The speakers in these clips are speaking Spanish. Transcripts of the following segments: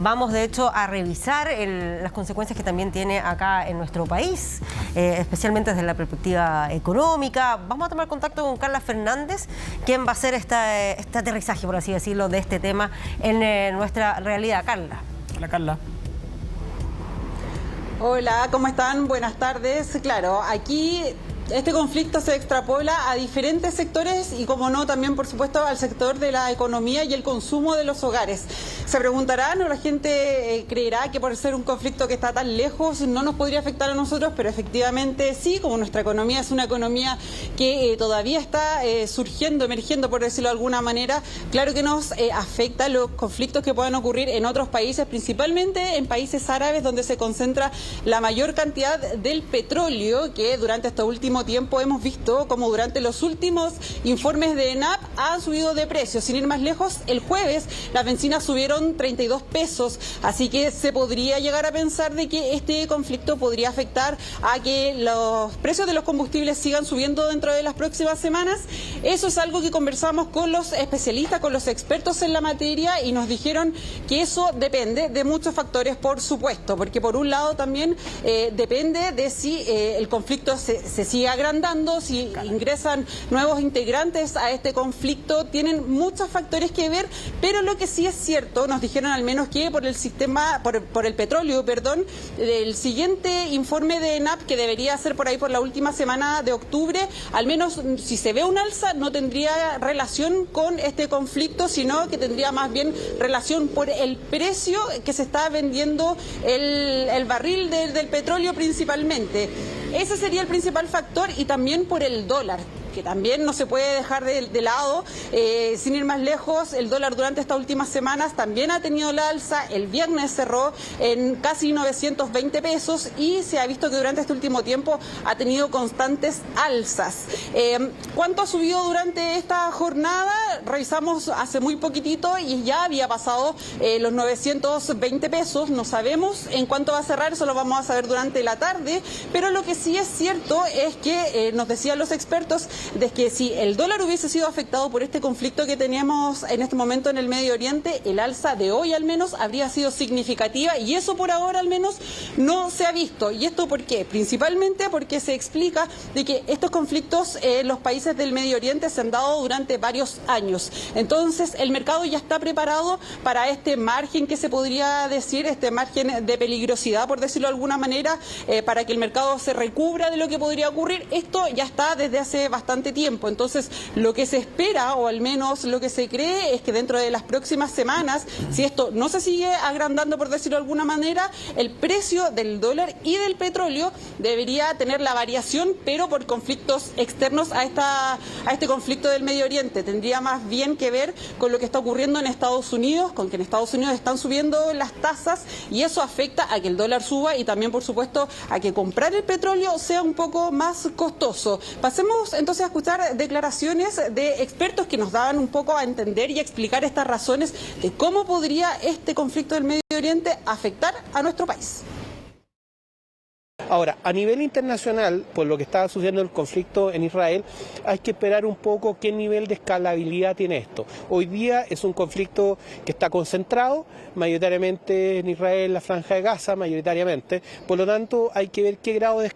Vamos de hecho a revisar las consecuencias que también tiene acá en nuestro país, especialmente desde la perspectiva económica. Vamos a tomar contacto con Carla Fernández, quien va a hacer este aterrizaje, por así decirlo, de este tema en nuestra realidad. Carla. Hola, Carla. Hola, ¿cómo están? Buenas tardes. Claro, aquí este conflicto se extrapola a diferentes sectores y, como no, también, por supuesto, al sector de la economía y el consumo de los hogares. Se preguntarán, o la gente creerá que por ser un conflicto que está tan lejos no nos podría afectar a nosotros, pero efectivamente sí, como nuestra economía es una economía que todavía está surgiendo, emergiendo, por decirlo de alguna manera, claro que nos afecta los conflictos que puedan ocurrir en otros países, principalmente en países árabes, donde se concentra la mayor cantidad del petróleo, que durante este último tiempo hemos visto como durante los últimos informes de ENAP han subido de precio. Sin ir más lejos, el jueves las bencinas subieron 32 pesos, así que se podría llegar a pensar de que este conflicto podría afectar a que los precios de los combustibles sigan subiendo dentro de las próximas semanas. Eso es algo que conversamos con los especialistas, con los expertos en la materia, y nos dijeron que eso depende de muchos factores, por supuesto, porque por un lado también depende de si el conflicto se sigue agrandando, si ingresan nuevos integrantes a este conflicto. Tienen muchos factores que ver, pero lo que sí es cierto, nos dijeron al menos que por el petróleo, el siguiente informe de ENAP, que debería ser por ahí por la última semana de octubre, al menos si se ve un alza, no tendría relación con este conflicto, sino que tendría más bien relación por el precio que se está vendiendo el barril del petróleo principalmente. Ese sería el principal factor, y también por el dólar, que también no se puede dejar de lado. Sin ir más lejos, el dólar durante estas últimas semanas también ha tenido la alza. El viernes cerró en casi 920 pesos y se ha visto que durante este último tiempo ha tenido constantes alzas. ¿Cuánto ha subido durante esta jornada? Revisamos hace muy poquitito y ya había pasado los 920 pesos. No sabemos en cuánto va a cerrar, eso lo vamos a saber durante la tarde, pero lo que sí es cierto es que nos decían los expertos de que si el dólar hubiese sido afectado por este conflicto que teníamos en este momento en el Medio Oriente, el alza de hoy al menos habría sido significativa, y eso por ahora al menos no se ha visto. ¿Y esto por qué? Principalmente porque se explica de que estos conflictos en los países del Medio Oriente se han dado durante varios años. Entonces el mercado ya está preparado para este margen que se podría decir, este margen de peligrosidad, por decirlo de alguna manera, para que el mercado se recubra de lo que podría ocurrir. Esto ya está desde hace bastante tiempo. Entonces, lo que se espera, o al menos lo que se cree, es que dentro de las próximas semanas, si esto no se sigue agrandando, por decirlo de alguna manera, el precio del dólar y del petróleo debería tener la variación, pero por conflictos externos a este conflicto del Medio Oriente. Tendría más bien que ver con lo que está ocurriendo en Estados Unidos, con que en Estados Unidos están subiendo las tasas, y eso afecta a que el dólar suba, y también, por supuesto, a que comprar el petróleo sea un poco más costoso. Pasemos entonces a escuchar declaraciones de expertos que nos daban un poco a entender y a explicar estas razones de cómo podría este conflicto del Medio Oriente afectar a nuestro país. Ahora, a nivel internacional, por lo que está sucediendo el conflicto en Israel, hay que esperar un poco qué nivel de escalabilidad tiene esto. Hoy día es un conflicto que está concentrado, mayoritariamente en Israel, la Franja de Gaza, mayoritariamente. Por lo tanto, hay que ver qué grado de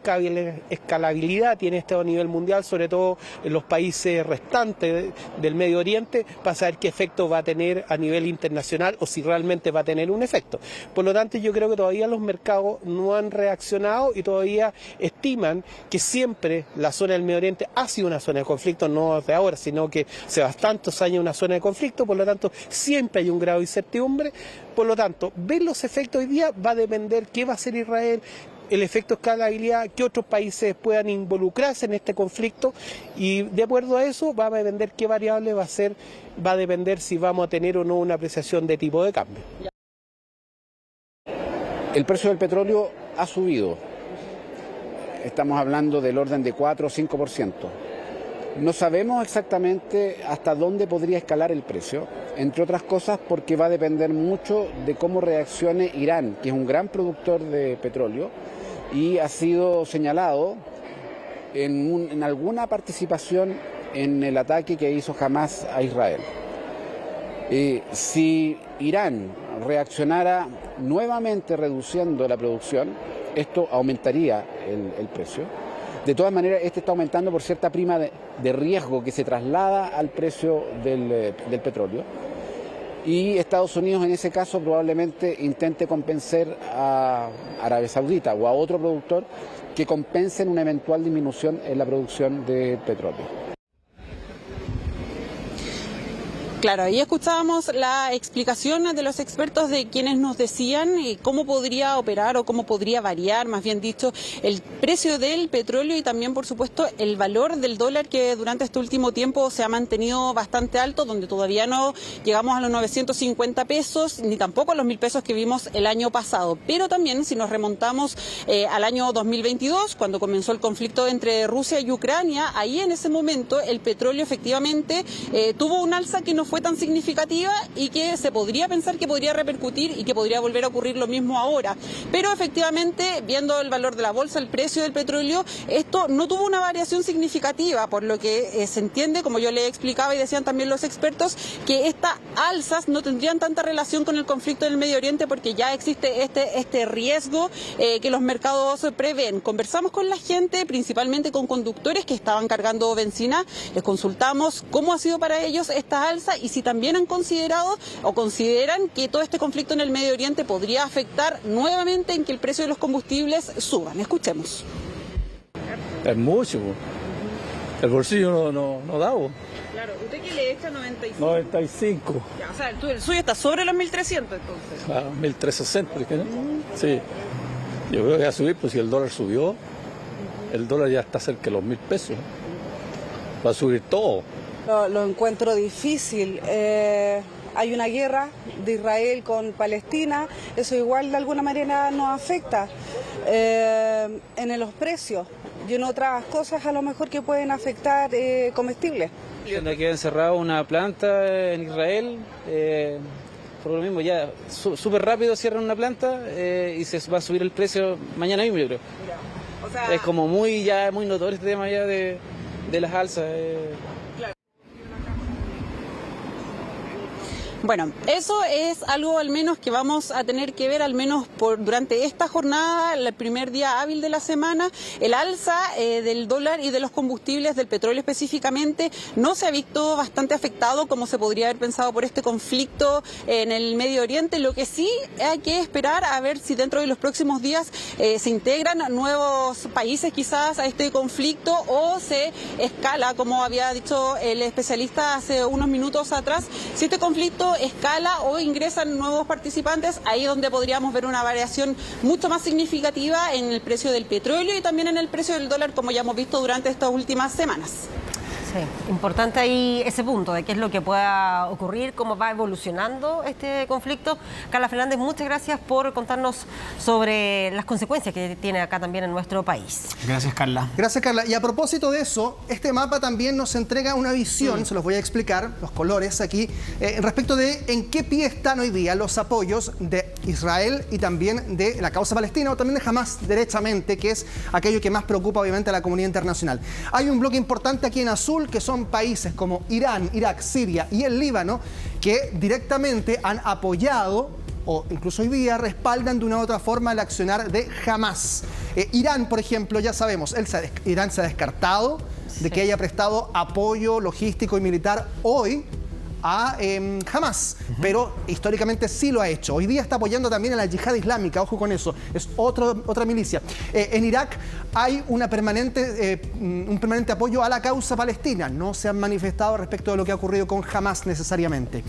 escalabilidad tiene esto a nivel mundial, sobre todo en los países restantes del Medio Oriente, para saber qué efecto va a tener a nivel internacional, o si realmente va a tener un efecto. Por lo tanto, yo creo que todavía los mercados no han reaccionado y todavía estiman que siempre la zona del Medio Oriente ha sido una zona de conflicto, no de ahora, sino que hace bastantes años una zona de conflicto. Por lo tanto, siempre hay un grado de incertidumbre. Por lo tanto, ver los efectos hoy día va a depender qué va a hacer Israel, el efecto de escalabilidad, que otros países puedan involucrarse en este conflicto, y de acuerdo a eso va a depender qué variable va a depender si vamos a tener o no una apreciación de tipo de cambio. El precio del petróleo ha subido. Estamos hablando del orden de 4 o 5%. No sabemos exactamente hasta dónde podría escalar el precio, entre otras cosas porque va a depender mucho de cómo reaccione Irán, que es un gran productor de petróleo y ha sido señalado en alguna participación en el ataque que hizo Hamás a Israel. Si Irán reaccionara nuevamente reduciendo la producción, esto aumentaría el precio. De todas maneras, este está aumentando por cierta prima de riesgo que se traslada al precio del petróleo. Y Estados Unidos en ese caso probablemente intente convencer a Arabia Saudita o a otro productor que compensen una eventual disminución en la producción de petróleo. Claro, ahí escuchábamos la explicación de los expertos de quienes nos decían cómo podría operar o cómo podría variar, más bien dicho, el precio del petróleo y también, por supuesto, el valor del dólar que durante este último tiempo se ha mantenido bastante alto, donde todavía no llegamos a los 950 pesos, ni tampoco a los 1.000 pesos que vimos el año pasado. Pero también, si nos remontamos al año 2022, cuando comenzó el conflicto entre Rusia y Ucrania, ahí en ese momento el petróleo efectivamente tuvo un alza que no fue tan significativa y que se podría pensar que podría repercutir y que podría volver a ocurrir lo mismo ahora. Pero efectivamente, viendo el valor de la bolsa, el precio del petróleo, esto no tuvo una variación significativa, por lo que se entiende, como yo le explicaba y decían también los expertos, que estas alzas no tendrían tanta relación con el conflicto en el Medio Oriente porque ya existe este riesgo que los mercados prevén. Conversamos con la gente, principalmente con conductores que estaban cargando bencina, les consultamos cómo ha sido para ellos esta alza y si también han considerado o consideran que todo este conflicto en el Medio Oriente podría afectar nuevamente en que el precio de los combustibles suban. Escuchemos. Es mucho. El bolsillo no da. Claro, ¿usted qué le echa 95? 95. Ya, o sea, el suyo está sobre los 1.300 entonces. Ah, 1.360, ¿no? Sí. Yo creo que va a subir, pues si el dólar subió, el dólar ya está cerca de los 1.000 pesos. Va a subir todo. Lo encuentro difícil. Hay una guerra de Israel con Palestina, eso igual de alguna manera nos afecta en los precios y en otras cosas a lo mejor que pueden afectar comestibles. Aquí encerrado una planta en Israel, por lo mismo ya súper rápido cierran una planta y se va a subir el precio mañana mismo, yo creo. O sea, es como muy notorio este tema ya de las alzas. Bueno, eso es algo al menos que vamos a tener que ver al menos durante esta jornada, el primer día hábil de la semana. El alza del dólar y de los combustibles, del petróleo específicamente, no se ha visto bastante afectado como se podría haber pensado por este conflicto en el Medio Oriente. Lo que sí hay que esperar a ver si dentro de los próximos días se integran nuevos países quizás a este conflicto o se escala, como había dicho el especialista hace unos minutos atrás, si este conflicto escala o ingresan nuevos participantes, ahí es donde podríamos ver una variación mucho más significativa en el precio del petróleo y también en el precio del dólar, como ya hemos visto durante estas últimas semanas. Sí, importante ahí ese punto de qué es lo que pueda ocurrir, cómo va evolucionando este conflicto. Carla Fernández, muchas gracias por contarnos sobre las consecuencias que tiene acá también en nuestro país. Gracias, Carla. Gracias, Carla. Y a propósito de eso, este mapa también nos entrega una visión, se los voy a explicar, los colores aquí, respecto de en qué pie están hoy día los apoyos de Israel y también de la causa palestina o también de Hamas derechamente, que es aquello que más preocupa obviamente a la comunidad internacional. Hay un bloque importante aquí en azul, que son países como Irán, Irak, Siria y el Líbano, que directamente han apoyado o incluso hoy día respaldan de una u otra forma el accionar de Hamas. Irán, por ejemplo, ya sabemos, Irán se ha descartado de que haya prestado apoyo logístico y militar hoy a Hamas, pero históricamente sí lo ha hecho. Hoy día está apoyando también a la yihad islámica, ojo con eso, es otra milicia. En Irak hay un permanente apoyo a la causa palestina, no se han manifestado respecto de lo que ha ocurrido con Hamas necesariamente.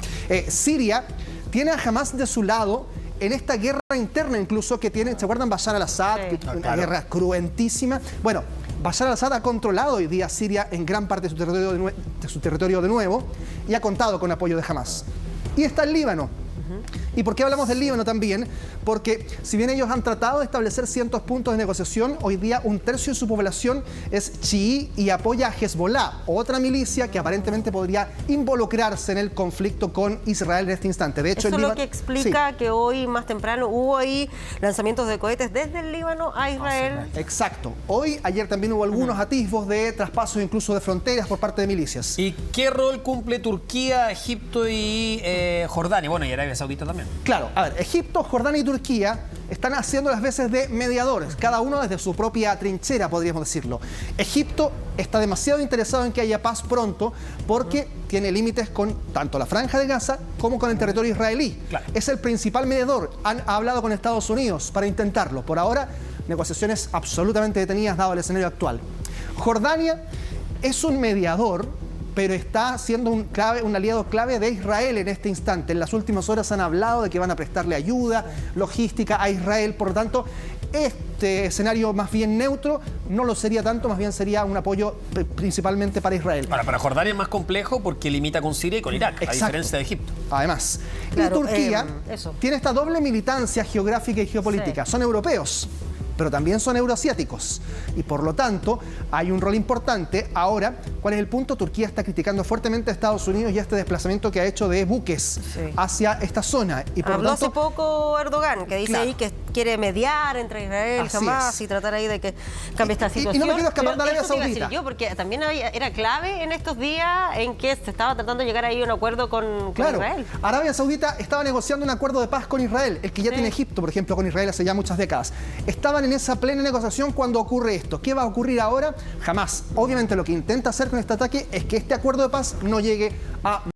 Siria tiene a Hamas de su lado en esta guerra interna incluso que tiene, ¿se acuerdan? Bashar al-Assad, una guerra cruentísima. Bueno, Bashar al-Assad ha controlado hoy día Siria en gran parte de su territorio de nuevo y ha contado con apoyo de Hamas. Y está el Líbano. ¿Y por qué hablamos del Líbano también? Porque si bien ellos han tratado de establecer cientos puntos de negociación, hoy día un tercio de su población es chií y apoya a Hezbollah, otra milicia que aparentemente podría involucrarse en el conflicto con Israel en este instante. De hecho, eso es lo que explica que hoy más temprano hubo ahí lanzamientos de cohetes desde el Líbano a Israel. Exacto. Ayer también hubo algunos atisbos de traspasos incluso de fronteras por parte de milicias. ¿Y qué rol cumple Turquía, Egipto y Jordania? Bueno, y Arabia Saudita también. tienen. Claro, a ver, Egipto, Jordania y Turquía están haciendo las veces de mediadores, cada uno desde su propia trinchera, podríamos decirlo. Egipto está demasiado interesado en que haya paz pronto porque tiene límites con tanto la Franja de Gaza como con el territorio israelí. Claro. Es el principal mediador. Ha hablado con Estados Unidos para intentarlo. Por ahora, negociaciones absolutamente detenidas dado el escenario actual. Jordania es un mediador, pero está siendo un aliado clave de Israel en este instante. En las últimas horas han hablado de que van a prestarle ayuda logística a Israel. Por lo tanto, este escenario más bien neutro no lo sería tanto, más bien sería un apoyo principalmente para Israel. Ahora, para Jordania es más complejo porque limita con Siria y con Irak, Exacto. a diferencia de Egipto. Además, Claro, y Turquía tiene esta doble militancia geográfica y geopolítica. Sí. Son europeos, pero también son euroasiáticos. Y por lo tanto, hay un rol importante. Ahora, ¿cuál es el punto? Turquía está criticando fuertemente a Estados Unidos y este desplazamiento que ha hecho de buques hacia esta zona. Y por Habló lo tanto, hace poco Erdogan, que dice Claro. ahí que quiere mediar entre Israel y Así Hamas es. y tratar ahí de que cambie esta Y situación. no me quiero escapar de Pero Arabia eso te iba a Saudita. decir yo, porque también era clave en estos días en que se estaba tratando de llegar ahí a un acuerdo con claro, Israel. Arabia Saudita estaba negociando un acuerdo de paz con Israel, el que ya Sí. tiene Egipto, por ejemplo, con Israel hace ya muchas décadas. Estaban en esa plena negociación cuando ocurre esto. ¿Qué va a ocurrir ahora? Jamás. Obviamente lo que intenta hacer con este ataque es que este acuerdo de paz no llegue a